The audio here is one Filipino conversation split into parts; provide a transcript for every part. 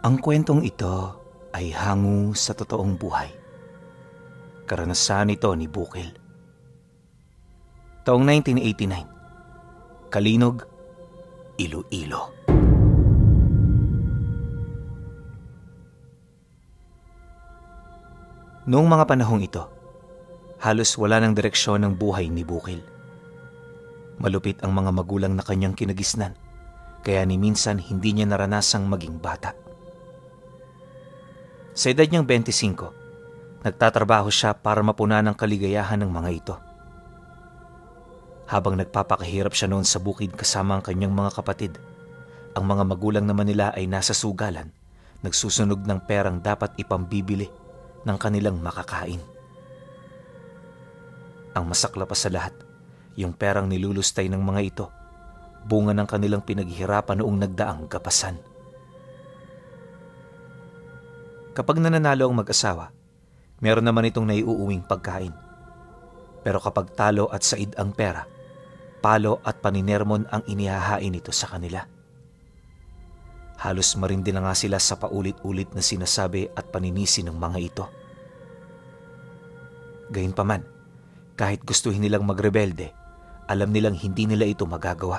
Ang kwentong ito ay hango sa totoong buhay. Karanasan ito ni Bukil. Taong 1989, Kalinog, Iloilo. Noong mga panahong ito, halos wala ng direksyon ng buhay ni Bukil. Malupit ang mga magulang na kanyang kinagisnan, kaya ni minsan hindi niya naranasang maging bata. Sa edad niyang 25, nagtatrabaho siya para mapunan ang kaligayahan ng mga ito. Habang nagpapakahirap siya noon sa bukid kasama ang kanyang mga kapatid, ang mga magulang naman nila ay nasa sugalan, nagsusunog ng perang dapat ipambibili ng kanilang makakain. Ang masakla pa sa lahat, yung perang nilulustay ng mga ito, bunga ng kanilang pinaghirapan noong nagdaang gapasan. Kapag nananalo ang mag-asawa, meron naman itong naiuuwing pagkain. Pero kapag talo at said ang pera, palo at paninermon ang inihahain nito sa kanila. Halos marindi na nga sila sa paulit-ulit na sinasabi at paninisi ng mga ito. Gayunpaman, kahit gustuhin nilang magrebelde, alam nilang hindi nila ito magagawa.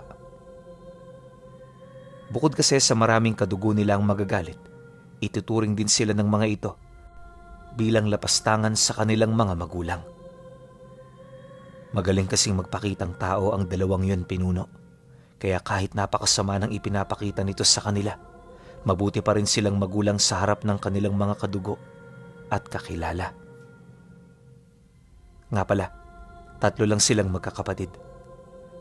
Bukod kasi sa maraming kadugo nilang magagalit, ituturing din sila ng mga ito bilang lapastangan sa kanilang mga magulang. Magaling kasing magpakitang tao ang dalawang yun pinuno, kaya kahit napakasama ng ipinapakita nito sa kanila, mabuti pa rin silang magulang sa harap ng kanilang mga kadugo at kakilala. Nga pala, 3 lang silang magkakapatid.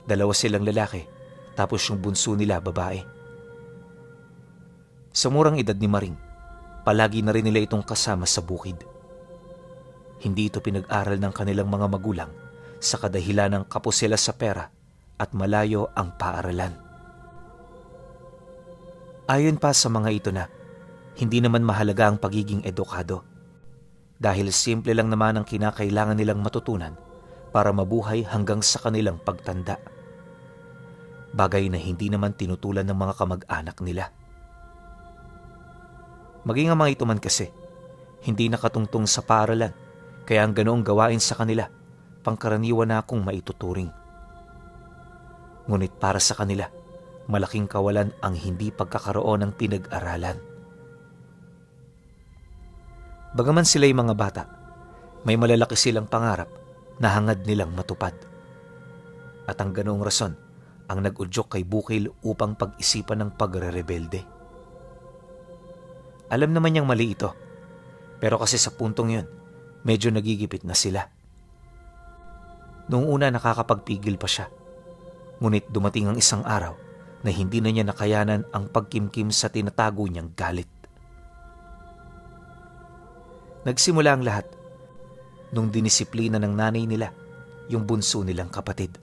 2 silang lalaki, tapos yung bunso nila babae. Sa murang edad ni Maring, palagi na rin nila itong kasama sa bukid. Hindi ito pinag-aral ng kanilang mga magulang sa kadahilan ng kapos sila sa pera at malayo ang paaralan. Ayon pa sa mga ito na, hindi naman mahalaga ang pagiging edukado dahil simple lang naman ang kinakailangan nilang matutunan para mabuhay hanggang sa kanilang pagtanda. Bagay na hindi naman tinutulan ng mga kamag-anak nila. Maging ang mga ito man kasi, hindi nakatungtong sa paaralan, kaya ang ganoong gawain sa kanila, pangkaraniwan na akong maituturing. Ngunit para sa kanila, malaking kawalan ang hindi pagkakaroon ng pinag-aralan. Bagaman sila'y mga bata, may malalaki silang pangarap na hangad nilang matupad. At ang ganoong rason ang nag-udyok kay Bukil upang pag-isipan ng pagre-rebelde. Alam naman niyang mali ito, pero kasi sa puntong yun, medyo nagigipit na sila. Noong una nakakapagpigil pa siya, ngunit dumating ang isang araw na hindi na niya nakayanan ang pagkimkim sa tinatago niyang galit. Nagsimula ang lahat nung dinisiplina ng nanay nila yung bunso nilang kapatid.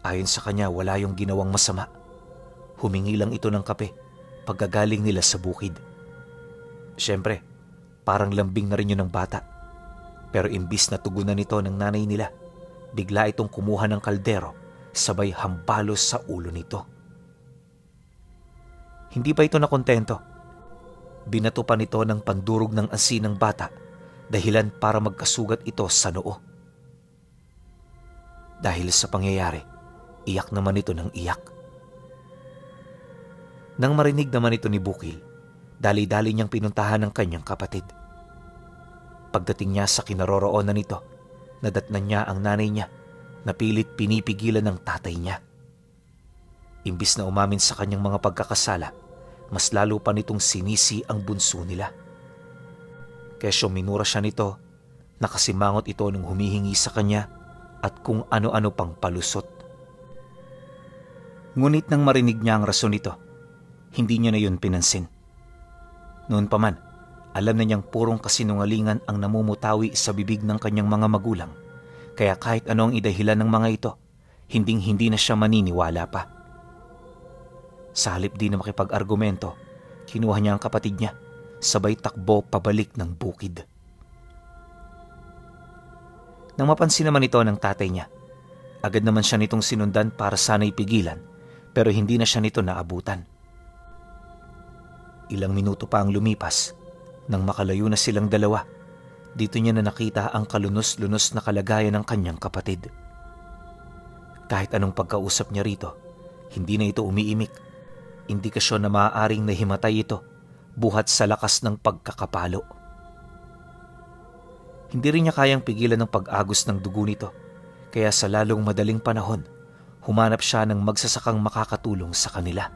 Ayon sa kanya, wala yung ginawang masama. Humingi lang ito ng kape pagkagaling nila sa bukid. Siyempre, parang lambing na rin yun ng bata. Pero imbis na tugunan nito ng nanay nila, bigla itong kumuha ng kaldero sabay hambalos sa ulo nito. Hindi pa ito nakontento. Binato pa nito ng pandurog ng asin ng bata, dahilan para magkasugat ito sa noo. Dahil sa pangyayari, iyak naman ito ng iyak. Nang marinig naman ito ni Bukil, dali-dali niyang pinuntahan ng kanyang kapatid. Pagdating niya sa kinaroroonan nito, nadatnan niya ang nanay niya na pilit pinipigilan ng tatay niya. Imbis na umamin sa kanyang mga pagkakasala, mas lalo pa nitong sinisi ang bunso nila. Kesyo minura siya nito, nakasimangot ito nung humihingi sa kanya at kung ano-ano pang palusot. Ngunit nang marinig niya ang rason nito, hindi niya na yun pinansin. Noon pa man, alam na niyang purong kasinungalingan ang namumutawi sa bibig ng kanyang mga magulang, kaya kahit ano ang idahilan ng mga ito, hinding-hindi na siya maniniwala pa. Sa halip di na makipag-argumento, kinuha niya ang kapatid niya, sabay takbo pabalik ng bukid. Nang mapansin naman ito ng tatay niya, agad naman siya nitong sinundan para sana'y pigilan, pero hindi na siya nito naabutan. Ilang minuto pa ang lumipas nang makalayo na silang dalawa. Dito niya na nakita ang kalunos-lunos na kalagayan ng kanyang kapatid. Kahit anong pagkausap niya rito, hindi na ito umiimik. Indikasyon na maaaring nahimatay ito buhat sa lakas ng pagkakapalo. Hindi rin niya kayang pigilan ng pag-agos ng dugo nito, kaya sa lalong madaling panahon, humanap siya ng magsasakang makakatulong sa kanila.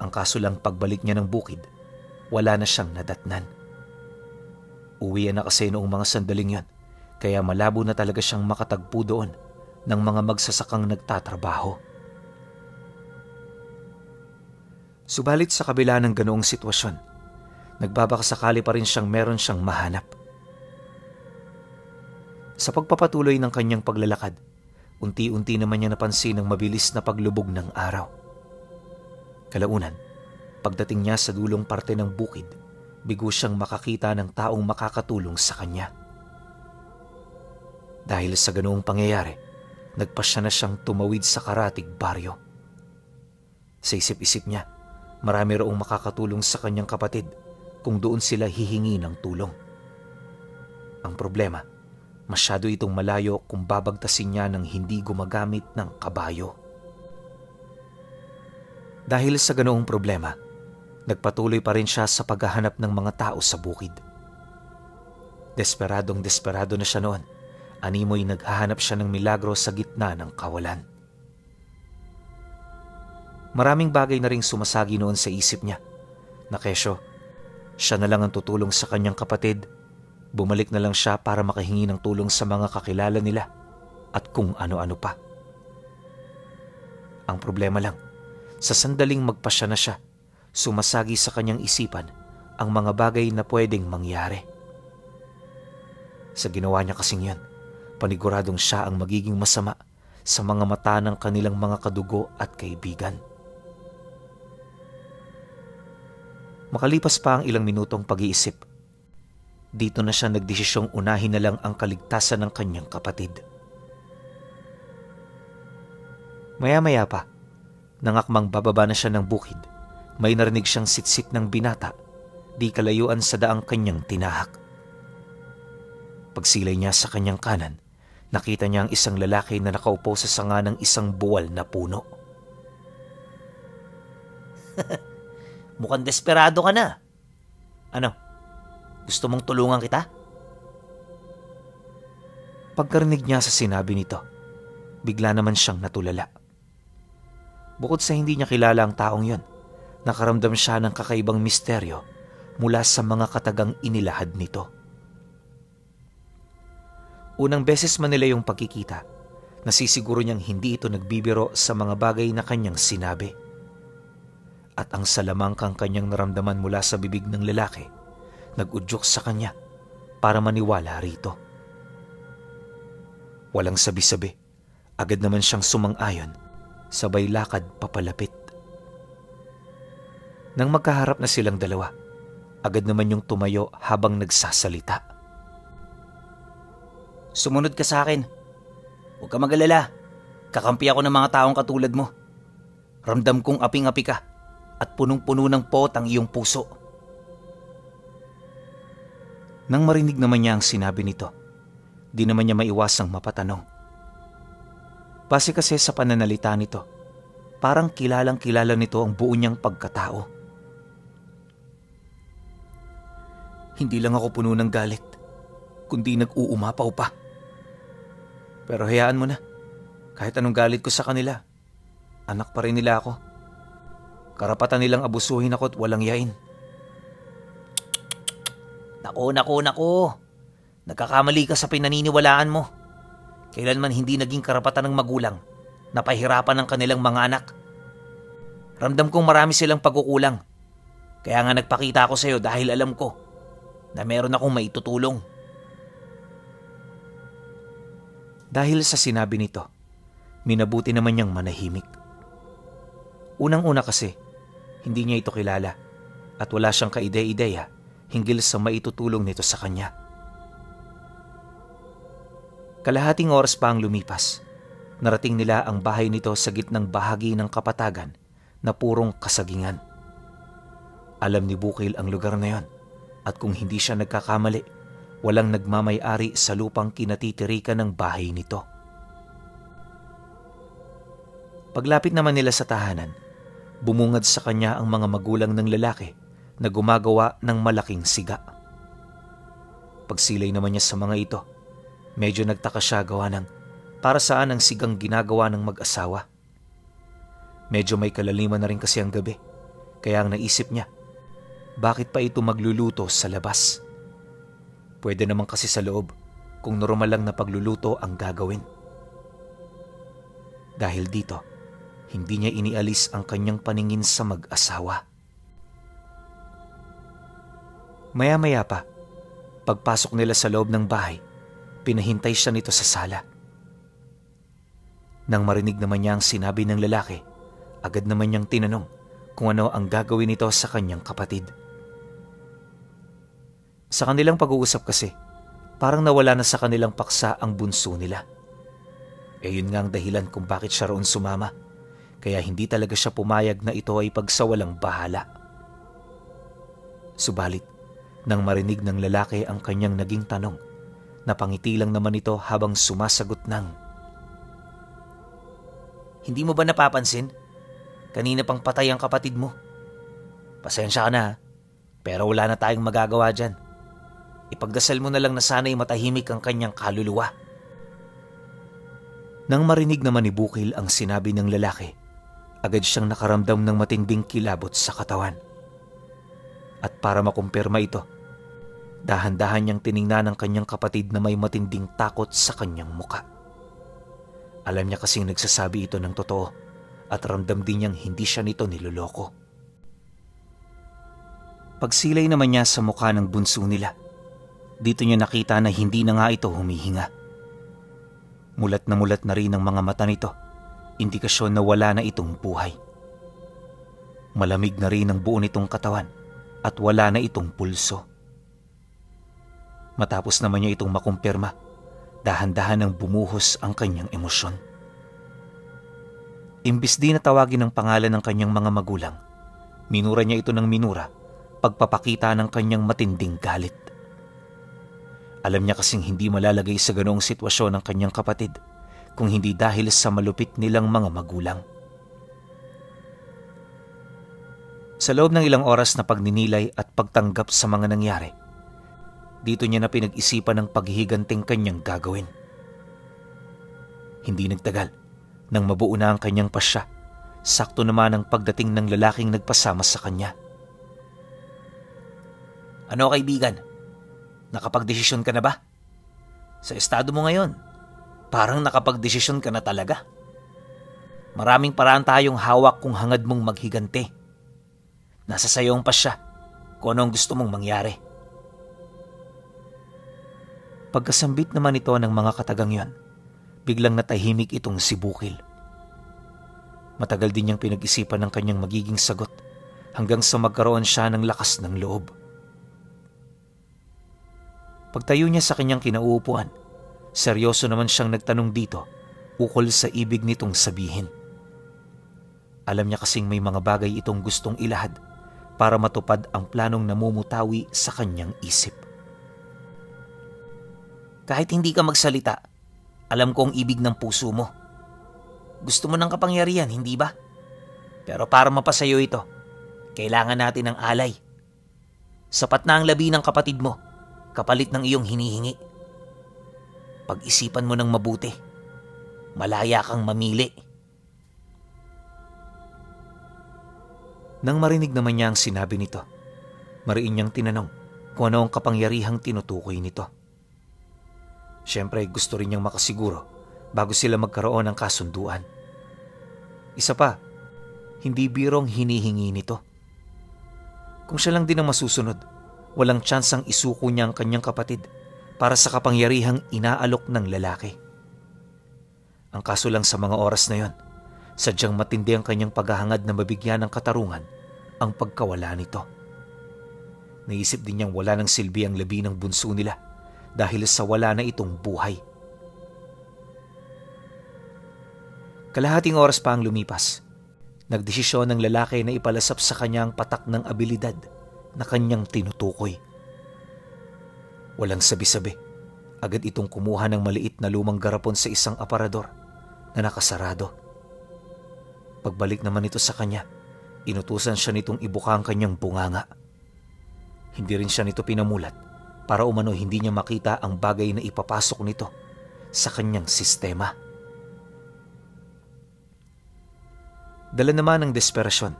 Ang kaso lang pagbalik niya ng bukid, wala na siyang nadatnan. Uwian na kasi noong mga sandaling yon, kaya malabo na talaga siyang makatagpo doon ng mga magsasakang nagtatrabaho. Subalit sa kabila ng ganoong sitwasyon, nagbabakasakali pa rin siyang meron siyang mahanap. Sa pagpapatuloy ng kanyang paglalakad, unti-unti naman niya napansin ang mabilis na paglubog ng araw. Kalaunan, pagdating niya sa dulong parte ng bukid, bigo siyang makakita ng taong makakatulong sa kanya. Dahil sa ganoong pangyayari, nagpasya na siyang tumawid sa karatig baryo. Sa isip-isip niya, marami raong makakatulong sa kanyang kapatid kung doon sila hihingi ng tulong. Ang problema, masyado itong malayo kung babagtasin niya ng hindi gumagamit ng kabayo. Dahil sa ganoong problema, nagpatuloy pa rin siya sa paghahanap ng mga tao sa bukid. Desperado na siya noon. Animoy naghahanap siya ng milagro sa gitna ng kawalan. Maraming bagay na ring sumasagi noon sa isip niya. Na kesyo, siya na lang ang tutulong sa kanyang kapatid. Bumalik na lang siya para makahingi ng tulong sa mga kakilala nila at kung ano-ano pa. Ang problema lang, sa sandaling magpasya na siya, sumasagi sa kanyang isipan ang mga bagay na pwedeng mangyari. Sa ginawa niya kasing yun, paniguradong siya ang magiging masama sa mga mata ng kanilang mga kadugo at kaibigan. Makalipas pa ang ilang minutong pag-iisip, dito na siya nagdesisyong unahin na lang ang kaligtasan ng kanyang kapatid. Maya-maya pa, nangakmang bababa na siya ng bukid, may narinig siyang sitsik ng binata, di kalayuan sa daang kanyang tinahak. Pagsilay niya sa kanyang kanan, nakita niya ang isang lalaki na nakaupo sa sanga ng isang buwal na puno. Mukhang desperado ka na. Ano? Gusto mong tulungan kita? Pagkarinig niya sa sinabi nito, bigla naman siyang natulala. Bukod sa hindi niya kilala ang taong yon, nakaramdam siya ng kakaibang misteryo mula sa mga katagang inilahad nito. Unang beses man nila yung pagkikita, nasisiguro niyang hindi ito nagbibiro sa mga bagay na kanyang sinabi. At ang salamangkang kanyang naramdaman mula sa bibig ng lalaki, nag-udyok sa kanya para maniwala rito. Walang sabi-sabi, agad naman siyang sumang-ayon, sabay lakad papalapit. Nang magkaharap na silang dalawa, agad naman yung tumayo habang nagsasalita. Sumunod ka sa akin. Huwag ka mag-alala. Kakampi ako ng mga taong katulad mo. Ramdam kong aping-api ka at punong-puno ng pot ang iyong puso. Nang marinig naman niya ang sinabi nito, di naman niya maiwasang mapatanong. Base kasi sa pananalita nito, parang kilalang-kilala nito ang buo niyang pagkatao. Hindi lang ako puno ng galit, kundi nag-uumapaw pa. Pero hayaan mo na, kahit anong galit ko sa kanila, anak pa rin nila ako. Karapatan nilang abusuhin ako at walang yain. Nako. Nagkakamali ka sa pinaniniwalaan mo. Kailanman hindi naging karapatan ng magulang na pahirapan ng kanilang mga anak. Ramdam kong marami silang pagkukulang. Kaya nga nagpakita ako sa iyo dahil alam ko na meron akong maitutulong. Dahil sa sinabi nito, minabuti naman niyang manahimik. Unang-una kasi, hindi niya ito kilala at wala siyang kaide-ideya hinggil sa maitutulong nito sa kanya. Kalahating oras pa ang lumipas, narating nila ang bahay nito sa gitnang bahagi ng kapatagan na purong kasagingan. Alam ni Bukil ang lugar na yon at kung hindi siya nagkakamali, walang nagmamay-ari sa lupang kinatitirikan ng bahay nito. Paglapit naman nila sa tahanan, bumungad sa kanya ang mga magulang ng lalaki na gumagawa ng malaking siga. Pagsilay naman niya sa mga ito, medyo nagtaka siya gawa ng para saan ang sigang ginagawa ng mag-asawa. Medyo may kalaliman na rin kasi ang gabi, kaya ang naisip niya, bakit pa ito magluluto sa labas? Pwede naman kasi sa loob kung normal lang na pagluluto ang gagawin. Dahil dito, hindi niya inialis ang kanyang paningin sa mag-asawa. Maya-maya pa, pagpasok nila sa loob ng bahay, pinahintay siya nito sa sala. Nang marinig naman niya ang sinabi ng lalaki, agad naman niyang tinanong kung ano ang gagawin nito sa kanyang kapatid. Sa kanilang pag-uusap kasi, parang nawala na sa kanilang paksa ang bunso nila. Yun nga ang dahilan kung bakit siya roon sumama, kaya hindi talaga siya pumayag na ito ay pagsawalang bahala. Subalit, nang marinig ng lalaki ang kanyang naging tanong, napangiti lang naman ito habang sumasagot ng, "Hindi mo ba napapansin? Kanina pang patay ang kapatid mo. Pasensya ka na, pero wala na tayong magagawa dyan. Ipagdasal mo na lang na sana'y matahimik ang kanyang kaluluwa." Nang marinig naman ni Bukil ang sinabi ng lalaki, agad siyang nakaramdam ng matinding kilabot sa katawan. At para makumpirma ito, dahan-dahan niyang tiningnan ang kanyang kapatid na may matinding takot sa kanyang muka. Alam niya kasing nagsasabi ito ng totoo at ramdam din niyang hindi siya nito niloloko. Pagsilay naman niya sa mukha ng bunso nila, dito niya nakita na hindi na nga ito humihinga. Mulat na rin ang mga mata nito, indikasyon na wala na itong buhay. Malamig na rin ang buo nitong katawan at wala na itong pulso. Matapos naman niya itong makumpirma, dahan-dahan nang bumuhos ang kanyang emosyon. Imbis di na tawagin ang pangalan ng kanyang mga magulang, minura niya ito ng minura, pagpapakita ng kanyang matinding galit. Alam niya kasing hindi malalagay sa ganoong sitwasyon ang kanyang kapatid kung hindi dahil sa malupit nilang mga magulang. Sa loob ng ilang oras na pagninilay at pagtanggap sa mga nangyari, dito niya na pinag-isipan ang paghihiganting kanyang gagawin. Hindi nagtagal, nang mabuo na ang kanyang pasya, sakto naman ang pagdating ng lalaking nagpasama sa kanya. "Ano kaibigan? Nakapagdesisyon ka na ba? Sa estado mo ngayon, parang nakapagdesisyon ka na talaga. Maraming paraan tayong hawak kung hangad mong maghigante. Nasa sayo ang pasya kung ano ang gusto mong mangyari." Pagkasambit naman ito ng mga katagang yon, biglang natahimik itong si Bukil. Matagal din niyang pinag-isipan ng kanyang magiging sagot hanggang sa magkaroon siya ng lakas ng loob. Pagtayo niya sa kanyang kinauupuan, seryoso naman siyang nagtanong dito ukol sa ibig nitong sabihin. Alam niya kasing may mga bagay itong gustong ilahad para matupad ang planong namumutawi sa kanyang isip. "Kahit hindi ka magsalita, alam ko ang ibig ng puso mo. Gusto mo ng kapangyarihan, hindi ba? Pero para mapasayo ito, kailangan natin ng alay. Sapat na ang labi ng kapatid mo, kapalit ng iyong hinihingi. Pag-isipan mo ng mabuti. Malaya kang mamili." Nang marinig naman niya ang sinabi nito, mariin niyang tinanong kung ano ang kapangyarihang tinutukoy nito. Siyempre gusto rin niyang makasiguro bago sila magkaroon ng kasunduan. Isa pa, hindi birong hinihingi nito. Kung siya lang din ang masusunod, walang tsansang isuko niya ang kanyang kapatid para sa kapangyarihang inaalok ng lalaki. Ang kaso lang sa mga oras na yon, sadyang matindi ang kanyang paghahangad na mabigyan ng katarungan ang pagkawala nito. Naisip din niyang wala ng silbi ang labi ng bunso nila dahil sa wala na itong buhay. Kalahating oras pa ang lumipas. Nagdesisyon ng lalaki na ipalasap sa kanya ang patak ng abilidad na kanyang tinutukoy. Walang sabi-sabi, agad itong kumuha ng maliit na lumang garapon sa isang aparador na nakasarado. Pagbalik naman ito sa kanya, inutusan siya nitong ibuka ang kanyang bunganga. Hindi rin siya nito pinamulat para umano hindi niya makita ang bagay na ipapasok nito sa kanyang sistema. Dala naman ng desperasyon,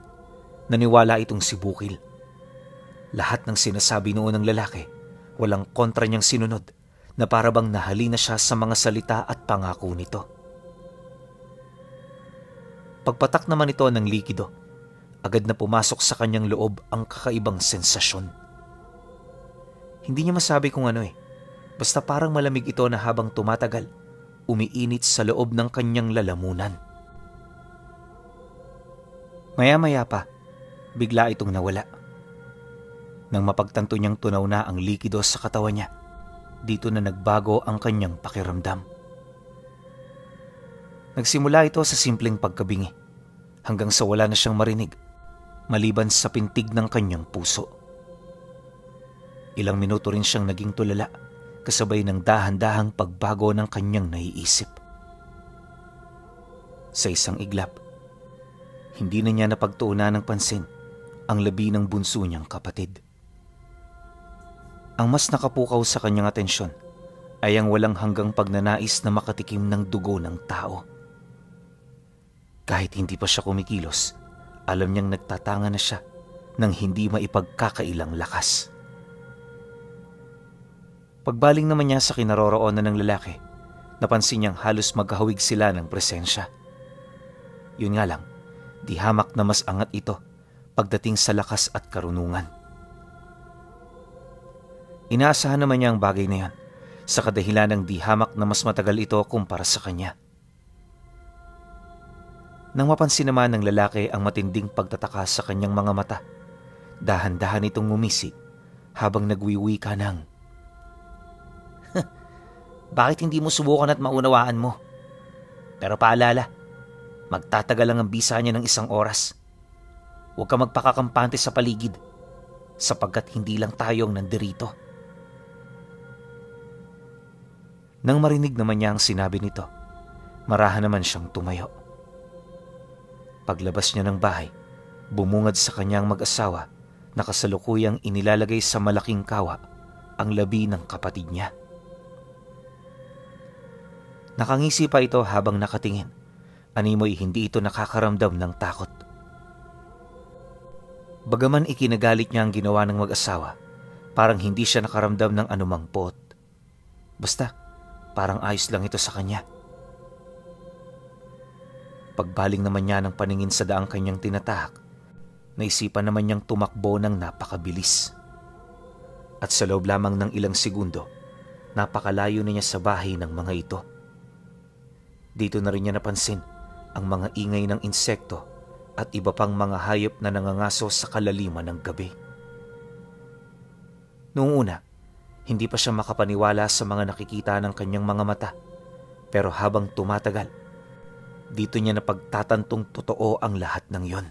naniwala itong si Bukil. Lahat ng sinasabi noon ng lalaki, walang kontra niyang sinunod na parabang nahalina siya sa mga salita at pangako nito. Pagpatak naman ito ng likido, agad na pumasok sa kanyang loob ang kakaibang sensasyon. Hindi niya masabi kung ano basta parang malamig ito na habang tumatagal, umiinit sa loob ng kanyang lalamunan. Maya-maya pa, bigla itong nawala. Nang mapagtanto niyang tunaw na ang likido sa katawan niya, dito na nagbago ang kanyang pakiramdam. Nagsimula ito sa simpleng pagkabingi, hanggang sa wala na siyang marinig, maliban sa pintig ng kanyang puso. Ilang minuto rin siyang naging tulala, kasabay ng dahan-dahang pagbago ng kanyang naiisip. Sa isang iglap, hindi na niya napagtuunan ng pansin ang labi ng bunso niyang kapatid. Ang mas nakapukaw sa kanyang atensyon ay ang walang hanggang pagnanais na makatikim ng dugo ng tao. Kahit hindi pa siya kumikilos, alam niyang nagtatanga na siya ng hindi maipagkakailang lakas. Pagbaling naman niya sa kinaroroonan ng lalaki, napansin niyang halos maghahawig sila ng presensya. Yun nga lang, di hamak na mas angat ito pagdating sa lakas at karunungan. Inaasahan naman niya ang bagay na yan sa kadahilan ng di hamak na mas matagal ito kumpara sa kanya. Nang mapansin naman ng lalaki ang matinding pagtataka sa kanyang mga mata, dahan-dahan itong ngumisi habang nagwiwika ng, Bakit hindi mo subukan at maunawaan mo? Pero paalala, magtatagal lang ang bisa niya ng 1 oras. Huwag ka magpakakampante sa paligid, sapagkat hindi lang tayo ang nandirito. Nang marinig naman niya ang sinabi nito, marahan naman siyang tumayo. Paglabas niya ng bahay, bumungad sa kanyang mag-asawa na kasalukuyang inilalagay sa malaking kawa ang labi ng kapatid niya. Nakangisi pa ito habang nakatingin. Animoy hindi ito nakakaramdam ng takot. Bagaman ikinagalit niya ang ginawa ng mag-asawa, parang hindi siya nakaramdam ng anumang poot. Basta, parang ayos lang ito sa kanya. Pagbaling naman niya ng paningin sa daang kanyang tinatahak, naisipan naman niyang tumakbo ng napakabilis. At sa loob lamang ng ilang segundo, napakalayo na niya sa bahay ng mga ito. Dito na rin niya napansin ang mga ingay ng insekto at iba pang mga hayop na nangangaso sa kalaliman ng gabi. Noong una, hindi pa siya makapaniwala sa mga nakikita ng kanyang mga mata, pero habang tumatagal, dito niya napagtatantong totoo ang lahat ng yon.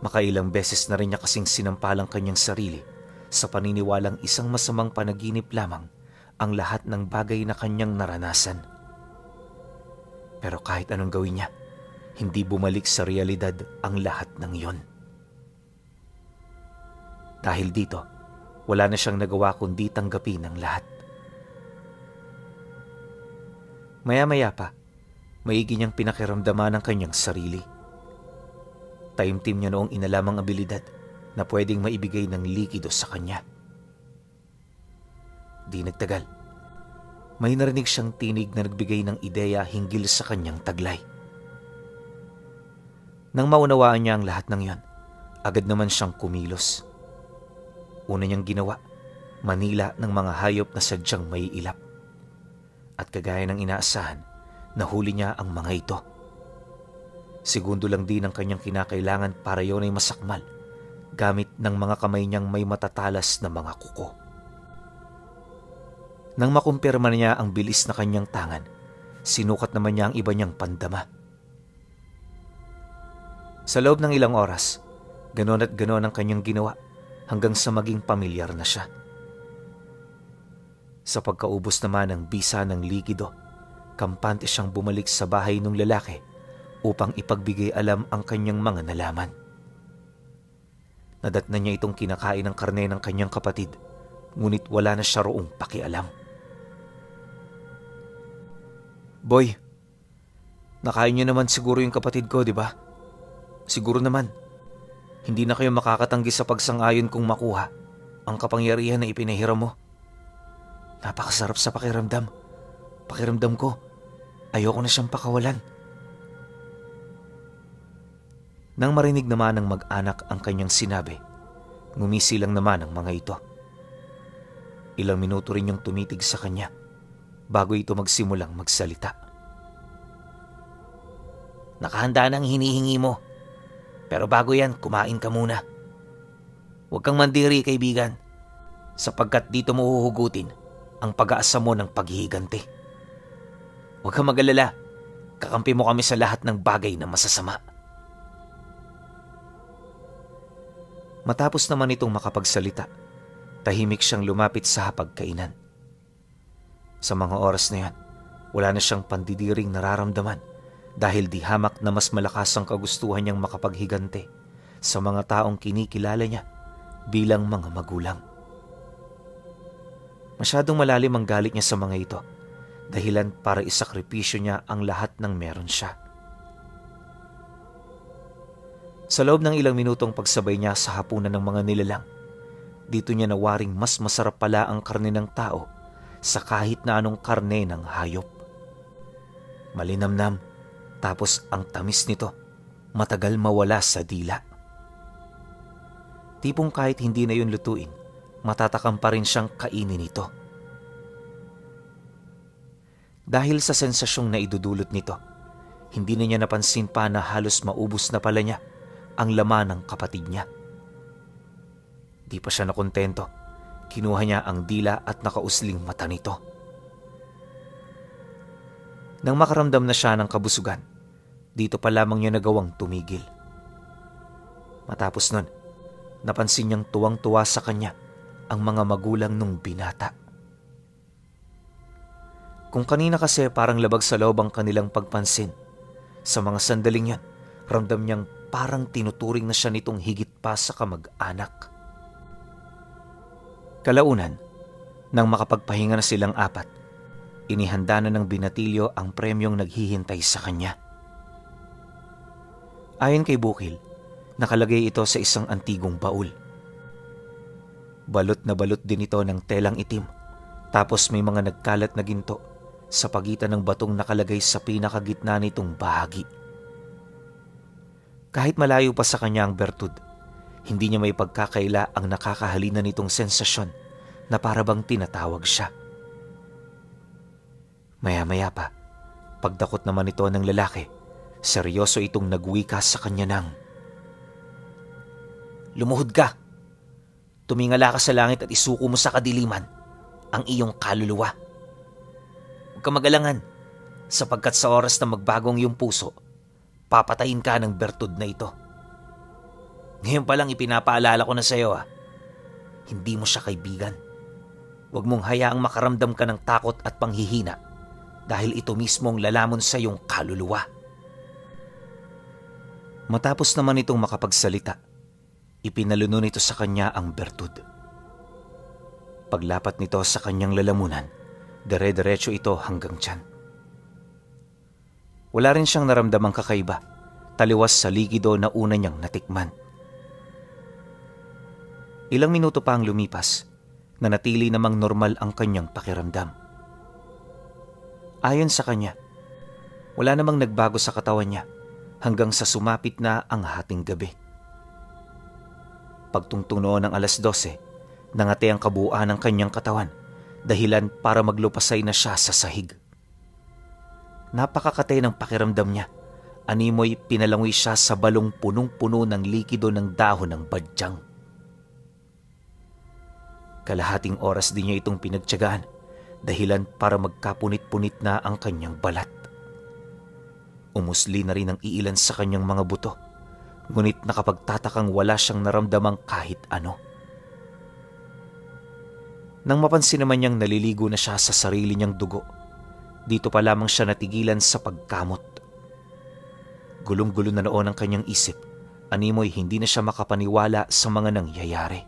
Makailang beses na rin niya kasing sinampalang kanyang sarili sa paniniwalang isang masamang panaginip lamang ang lahat ng bagay na kanyang naranasan. Pero kahit anong gawin niya, hindi bumalik sa realidad ang lahat ng yon. Dahil dito, wala na siyang nagawa kundi tanggapin ang lahat. Maya-maya pa, maigi niyang pinakiramdaman ang kanyang sarili. Taimtim niya noong inalamang abilidad na pwedeng maibigay ng likido sa kanya. Di nagtagal, may narinig siyang tinig na nagbigay ng ideya hinggil sa kanyang taglay. Nang maunawaan niya ang lahat ng yon, agad naman siyang kumilos. Una niyang ginawa, manila ng mga hayop na sadyang may ilap. At kagaya ng inaasahan, nahuli niya ang mga ito. Segundo lang din ang kanyang kinakailangan para yon ay masakmal, gamit ng mga kamay niyang may matatalas na mga kuko. Nang makumpirma niya ang bilis na kanyang tangan, sinukat naman niya ang iba niyang pandama. Sa loob ng ilang oras, ganon at ganon ang kanyang ginawa hanggang sa maging pamilyar na siya. Sa pagkaubos naman ng bisa ng likido, kampante siyang bumalik sa bahay ng lalaki upang ipagbigay alam ang kanyang mga nalaman. Nadatnan niya itong kinakain ng karne ng kanyang kapatid, ngunit wala na siya roong pakialam. "Boy, nakain niyo naman siguro yung kapatid ko, di ba? Siguro naman, hindi na kayo makakatanggi sa pagsang-ayon kong makuha ang kapangyarihan na ipinahiram mo. Napakasarap sa pakiramdam. Pakiramdam ko, ayoko na siyang pakawalan." Nang marinig naman ng mag-anak ang kanyang sinabi, ngumisi lang naman ang mga ito. Ilang minuto rin yung tumitig sa kanya bago ito magsimulang magsalita. "Nakahanda na ang hinihingi mo. Pero bago yan, kumain ka muna. Huwag kang mandiri, kaibigan, sapagkat dito mo huhugutin ang pag-aasa mo ng paghihiganti. Huwag kang mag-alala, kakampi mo kami sa lahat ng bagay na masasama." Matapos naman itong makapagsalita, tahimik siyang lumapit sa hapagkainan. Sa mga oras na yan, wala na siyang pandidiring nararamdaman dahil di hamak na mas malakas ang kagustuhan niyang makapaghiganti sa mga taong kinikilala niya bilang mga magulang. Masyadong malalim ang galit niya sa mga ito, dahilan para isakripisyo niya ang lahat ng meron siya. Sa loob ng ilang minutong pagsabay niya sa hapunan ng mga nilalang, dito niya nawaring mas masarap pala ang karne ng tao sa kahit na anong karne ng hayop. Malinamnam, tapos ang tamis nito, matagal mawala sa dila. Tipong kahit hindi na yun lutuin, matatakam pa rin siyang kainin ito. Dahil sa sensasyong naidudulot nito, hindi na niya napansin pa na halos maubos na pala niya ang laman ng kapatid niya. Di pa siya nakontento. Kinuha niya ang dila at nakausling mata nito. Nang makaramdam na siya ng kabusugan, dito pa lamang niya nagawang tumigil. Matapos nun, napansin niyang tuwang-tuwa sa kanya ang mga magulang nung binata. Kung kanina kasi parang labag sa loob ang kanilang pagpansin, sa mga sandaling yan, ramdam niyang parang tinuturing na siya nitong higit pa sa kamag-anak. Kalaunan, nang makapagpahinga na silang apat, inihanda na ng binatilyo ang premyong naghihintay sa kanya. Ayon kay Bukil, nakalagay ito sa isang antigong baul. Balot na balot din ito ng telang itim, tapos may mga nagkalat na ginto sa pagitan ng batong nakalagay sa pinakagitna nitong bahagi. Kahit malayo pa sa kanya ang bertud, hindi niya may pagkakaila ang nakakahalina nitong sensasyon na parabang tinatawag siya. Maya-maya pa, pagdakot naman ito ng lalaki, seryoso itong nagwika sa kanya ng, "Lumuhod ka! Tumingala ka sa langit at isuko mo sa kadiliman ang iyong kaluluwa. Huwag ka mag-alangan, sapagkat sa oras na magbagong iyong puso, papatayin ka ng bertud na ito. Ngayon pa lang ipinapaalala ko na sa iyo, hindi mo siya kaibigan. Huwag mong hayaang makaramdam ka ng takot at panghihina dahil ito mismo ang lalamon sa iyong kaluluwa." Matapos naman itong makapagsalita, ipinaluno nito sa kanya ang bertud. Paglapat nito sa kanyang lalamunan, dire-diretso ito hanggang tiyan. Wala rin siyang naramdamang kakaiba, taliwas sa likido na una niyang natikman. Ilang minuto pa ang lumipas, nanatili namang normal ang kanyang pakiramdam. Ayon sa kanya, wala namang nagbago sa katawan niya hanggang sa sumapit na ang hating gabi. Pagtungtong noon ng 12:00, nangati ang kabuuan ng kanyang katawan, dahilan para maglupasay na siya sa sahig. Napakakatay ng pakiramdam niya. Animoy pinalangoy siya sa balong punong-puno ng likido ng dahon ng badyang. Kalahating oras din niya itong pinagtiyagaan, dahilan para magkapunit-punit na ang kanyang balat. Umusli na rin ang iilan sa kanyang mga buto, ngunit nakapagtatakang wala siyang naramdamang kahit ano. Nang mapansin naman niyang naliligo na siya sa sarili niyang dugo, dito pa lamang siya natigilan sa pagkamot. Gulong-gulo na noon ang kanyang isip, animoy hindi na siya makapaniwala sa mga nangyayari.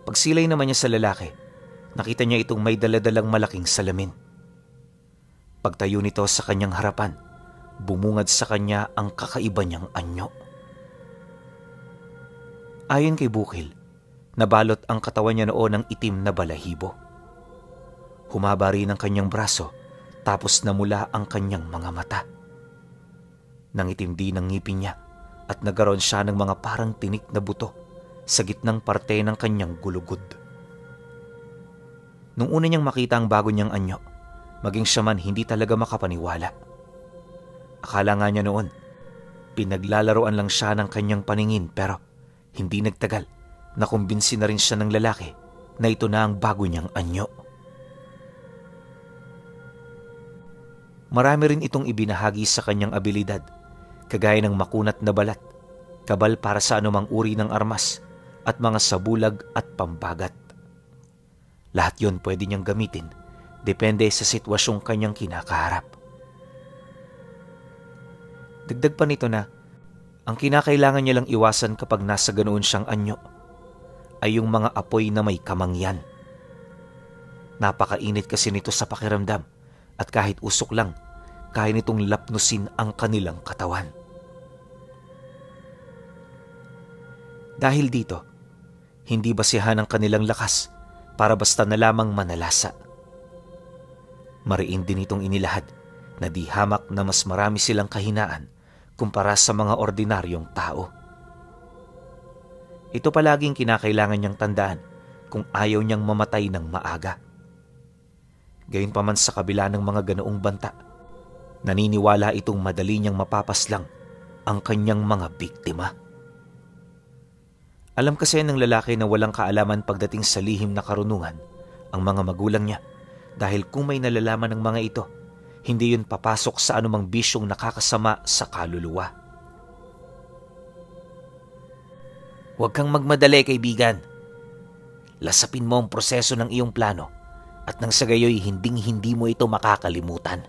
Pagsilay naman niya sa lalaki, nakita niya itong may daladalang malaking salamin. Pagtayo nito sa kanyang harapan, bumungad sa kanya ang kakaiba niyang anyo. Ayon kay Bukil, nabalot ang katawan niya noon ng itim na balahibo. Humaba rin ang kanyang braso, tapos namula ang kanyang mga mata. Nangitim din ang ngipin niya at nagkaroon siya ng mga parang tinik na buto sa gitnang parte ng kanyang gulugod. Nung una niyang makita ang bago niyang anyo, maging siya man hindi talaga makapaniwala. Akala nga niya noon, pinaglalaroan lang siya ng kanyang paningin, pero hindi nagtagal, nakumbinsi na rin siya ng lalaki na ito na ang bago niyang anyo. Marami rin itong ibinahagi sa kanyang abilidad, kagaya ng makunat na balat, kabal para sa anumang uri ng armas, at mga sabulag at pambagat. Lahat yon pwede niyang gamitin, depende sa sitwasyong kanyang kinakaharap. Dagdag pa nito na, ang kinakailangan niya lang iwasan kapag nasa ganoon siyang anyo ay yung mga apoy na may kamangyan. Napakainit kasi nito sa pakiramdam at kahit usok lang, kaya nitong lapnusin ang kanilang katawan. Dahil dito, hindi basihan ang kanilang lakas para basta na lamang manalasa. Mariin din itong inilahad na di hamak na mas marami silang kahinaan kumpara sa mga ordinaryong tao. Ito palaging kinakailangan niyang tandaan kung ayaw niyang mamatay ng maaga. Gayunpaman sa kabila ng mga ganoong banta, naniniwala itong madali niyang mapapaslang ang kanyang mga biktima. Alam kasi ng lalaki na walang kaalaman pagdating sa lihim na karunungan ang mga magulang niya, dahil kung may nalalaman ng mga ito, hindi yun papasok sa anumang bisyong nakakasama sa kaluluwa. Huwag kang magmadali, kaibigan. Lasapin mo ang proseso ng iyong plano at nang sa gayoy hinding-hindi mo ito makakalimutan.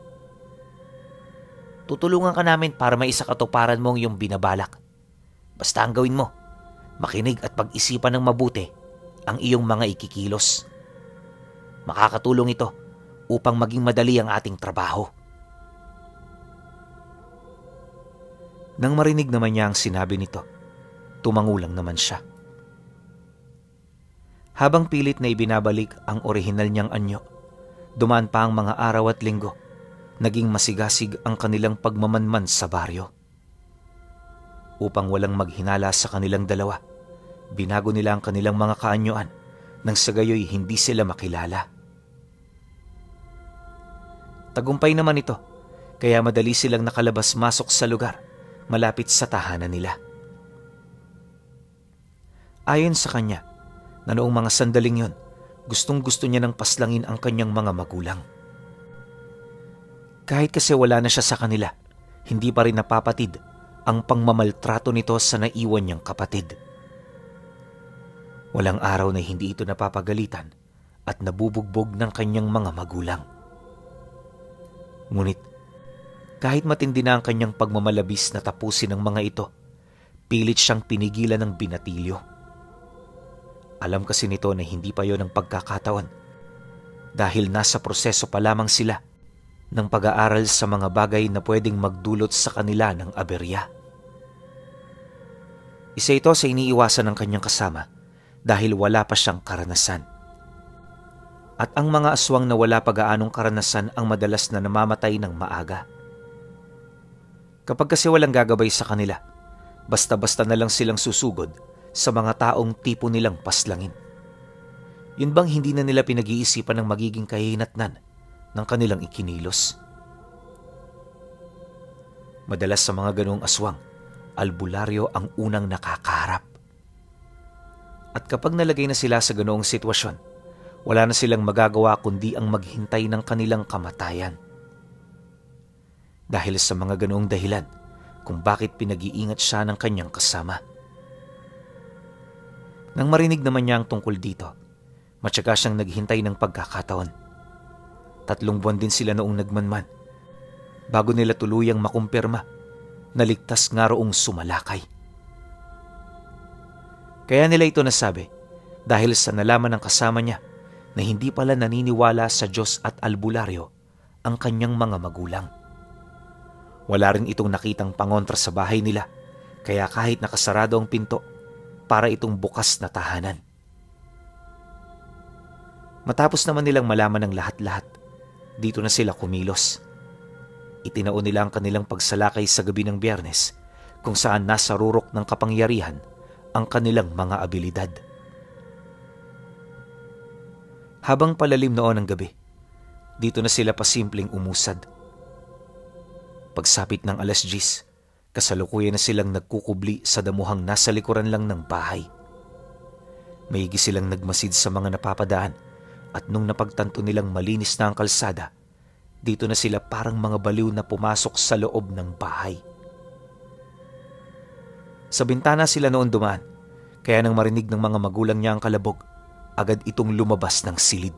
Tutulungan ka namin para maisakatuparan mo ang iyong binabalak. Basta ang gawin mo, makinig at pag-isipan ng mabuti ang iyong mga ikikilos. Makakatulong ito upang maging madali ang ating trabaho. Nang marinig naman niya ang sinabi nito, tumangulang naman siya. Habang pilit na ibinabalik ang orihinal niyang anyo, dumaan pa ang mga araw at linggo, naging masigasig ang kanilang pagmamanman sa baryo. Upang walang maghinala sa kanilang dalawa, binago nila ang kanilang mga kaanyuan nang sa gayoy hindi sila makilala. Tagumpay naman ito, kaya madali silang nakalabas-masok sa lugar malapit sa tahanan nila. Ayon sa kanya, na noong mga sandaling yon, gustong-gusto niya nang paslangin ang kanyang mga magulang. Kahit kasi wala na siya sa kanila, hindi pa rin napapatid ang pangmamaltrato nito sa naiwan niyang kapatid. Walang araw na hindi ito napapagalitan at nabubugbog ng kanyang mga magulang. Ngunit, kahit matindi na ang kanyang pagmamalabis na tapusin ng mga ito, pilit siyang pinigilan ng binatilyo. Alam kasi nito na hindi pa yon ang pagkakataon dahil nasa proseso pa lamang sila ng pag-aaral sa mga bagay na pwedeng magdulot sa kanila ng aberya. Isa ito sa iniiwasan ng kanyang kasama dahil wala pa siyang karanasan. At ang mga aswang na wala pa-gaanong karanasan ang madalas na namamatay ng maaga. Kapag kasi walang gagabay sa kanila, basta-basta na lang silang susugod sa mga taong tipo nilang paslangin. Yun bang hindi na nila pinag-iisipan ng magiging kahinatnan ng kanilang ikinilos? Madalas sa mga ganoong aswang, albularyo ang unang nakakaharap. At kapag nalagay na sila sa ganoong sitwasyon, wala na silang magagawa kundi ang maghintay ng kanilang kamatayan. Dahil sa mga ganoong dahilan, kung bakit pinag-iingat siya ng kanyang kasama. Nang marinig naman niya ang tungkol dito, matyaga siyang naghintay ng pagkakataon. 3 buwan din sila noong nagmanman bago nila tuluyang makumpirma na ligtas nga roong sumalakay. Kaya nila ito nasabi dahil sa nalaman ng kasama niya na hindi pala naniniwala sa Diyos at albularyo ang kanyang mga magulang. Wala rin itong nakitang pangontra sa bahay nila, kaya kahit nakasarado ang pinto, para itong bukas na tahanan. Matapos naman nilang malaman ng lahat-lahat, dito na sila kumilos. Itinao nila ang kanilang pagsalakay sa gabi ng Biyernes, kung saan nasa rurok ng kapangyarihan ang kanilang mga abilidad. Habang palalim noon ang gabi, dito na sila pasimpleng umusad. Pagsapit ng 10:00, kasalukuyan na silang nagkukubli sa damuhang nasa likuran lang ng bahay. Maigi silang nagmasid sa mga napapadaan at nung napagtanto nilang malinis na ang kalsada, dito na sila parang mga baliw na pumasok sa loob ng bahay. Sa bintana sila noon dumaan, kaya nang marinig ng mga magulang niya ang kalabog, agad itong lumabas ng silid.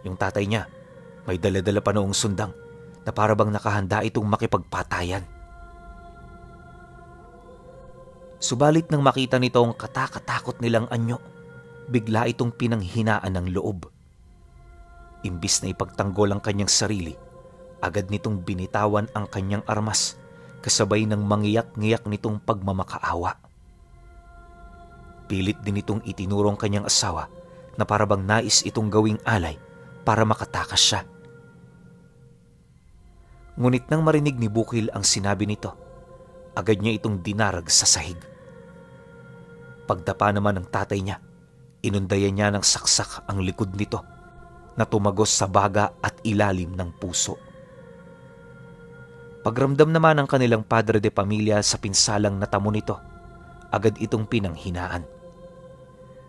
Yung tatay niya, may dala-dala pa noong sundang na para bang nakahanda itong makipagpatayan. Subalit nang makita nito ang katakatakot nilang anyo, bigla itong pinanghinaan ng loob. Imbis na ipagtanggol ang kanyang sarili, agad nitong binitawan ang kanyang armas, kasabay ng mangiyak-ngiyak nitong pagmamakaawa. Pilit din itong itinurong kanyang asawa na para bang nais itong gawing alay para makatakas siya. Ngunit nang marinig ni Bukil ang sinabi nito, agad niya itong dinarag sa sahig. Pagdapa naman ng tatay niya, inundayan niya ng saksak ang likod nito na tumagos sa baga at ilalim ng puso. Pagramdam naman ng kanilang padre de pamilya sa pinsalang natamo nito, agad itong pinanghinaan.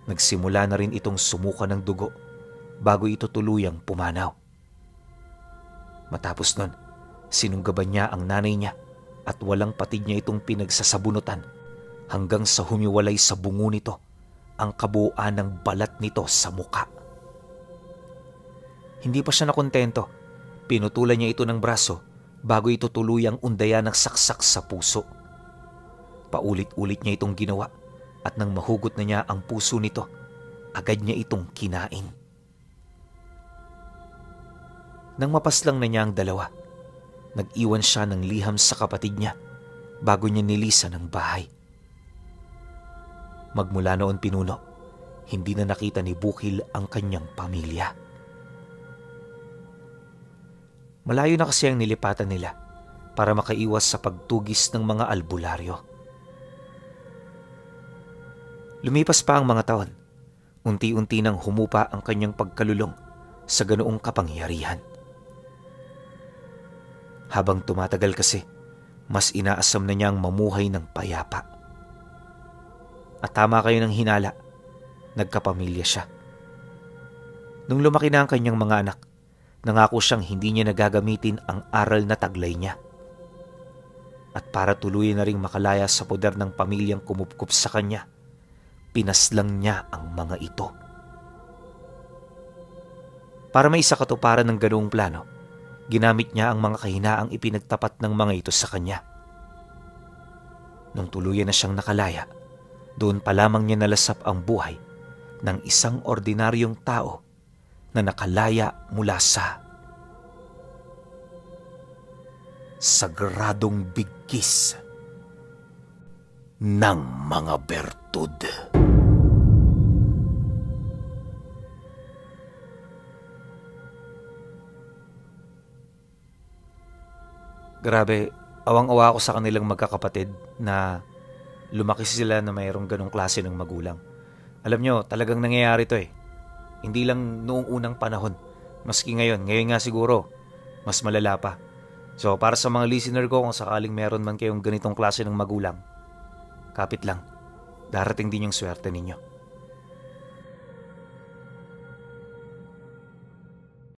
Nagsimula na rin itong sumuka ng dugo bago ito tuluyang pumanaw. Matapos nun, sinunggaban niya ang nanay niya at walang patid niya itong pinagsasabunutan hanggang sa humiwalay sa bungo nito ang kabuuan ng balat nito sa muka. Hindi pa siya nakontento, pinutulan niya ito ng braso bago ito tuluyang undayan ng saksak sa puso. Paulit-ulit niya itong ginawa at nang mahugot na niya ang puso nito, agad niya itong kinain. Nang mapaslang na niya ang dalawa, nag-iwan siya ng liham sa kapatid niya bago niya nilisan ang bahay. Magmula noon pinuno, hindi na nakita ni Bukil ang kanyang pamilya. Malayo na kasi ang nilipatan nila para makaiwas sa pagtugis ng mga albularyo. Lumipas pa ang mga taon, unti-unti nang humupa ang kanyang pagkalulong sa ganoong kapangyarihan. Habang tumatagal kasi, mas inaasam na niyang mamuhay ng payapa. At tama kayo ng hinala, nagkapamilya siya. Nung lumaki na ang kanyang mga anak, nangako siyang hindi niya nagagamitin ang aral na taglay niya. At para tuluyan na ring makalaya sa poder ng pamilyang kumupkup sa kanya, pinaslang niya ang mga ito. Para may isa katuparan ng ganoong plano, ginamit niya ang mga kahinaang ipinagtapat ng mga ito sa kanya. Nung tuluyan na siyang nakalaya, doon pa lamang niya nalasap ang buhay ng isang ordinaryong tao na nakalaya mula sa sagradong bigkis ng mga bertud. Grabe, awang-awa ako sa kanilang magkakapatid na lumaki sila na mayroong ganong klase ng magulang. Alam nyo, talagang nangyayari to eh. Hindi lang noong unang panahon. Maski ngayon nga siguro, mas malala pa. So para sa mga listener ko, kung sakaling meron man kayong ganitong klase ng magulang, kapit lang, darating din yung swerte ninyo.